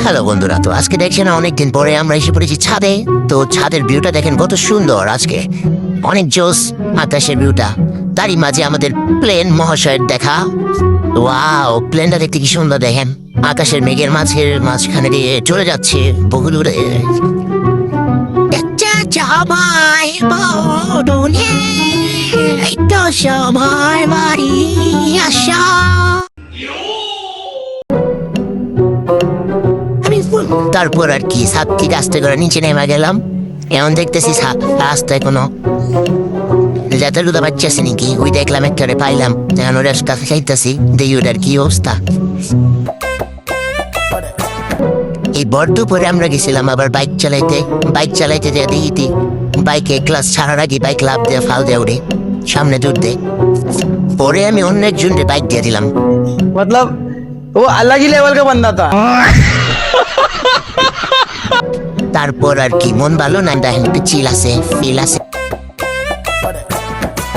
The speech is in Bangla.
হ্যালো বন্ধুরা, তো আজকে দেখছেন অনেকদিন পরে আমরা এসে পড়েছি ছাদে। তো ছাদের ভিউটা দেখেন কত সুন্দর আজকে, অনেক জোস আকাশের ভিউটা। তারই মাঝে আমাদের প্লেন মহাশয়ের দেখা। ওয়াও, প্লেনটা দেখতে কি সুন্দর দেখেন, আকাশের মেঘের মাঝখানে দিয়ে চলে যাচ্ছে বহু দূরে। সবাই বদলে একটু সবার বাড়ি আসা। তারপর আর কি ছাদ থেকে আস্তে করে নিচে নেমে গেলাম। এমন দেখতেছি রাস্তায় কোনো যাতে দুধা বাচ্চা আছে নাকি, ওই দেখলাম একটারে পাইলাম, এখন ওর কাছে খাইতেছি, দেখি ওটার কি অবস্থা। এই বড় দুপুরে আমরা গেছিলাম আবার বাইক চালাইতে যে দেখি বাইকে ক্লাস ছাড়ার আগে বাইক লাভ দিয়ে ফাল দিয়ে উড়ে সামনে দূর দে। পরে আমি অন্য একজনকে বাইক দিয়ে দিলাম। मतलब वो अलग ही लेवल का बंदा था। তারপর আর কি মন ভালো না, দেখেন একটু চিল আছে, ফিল আছে।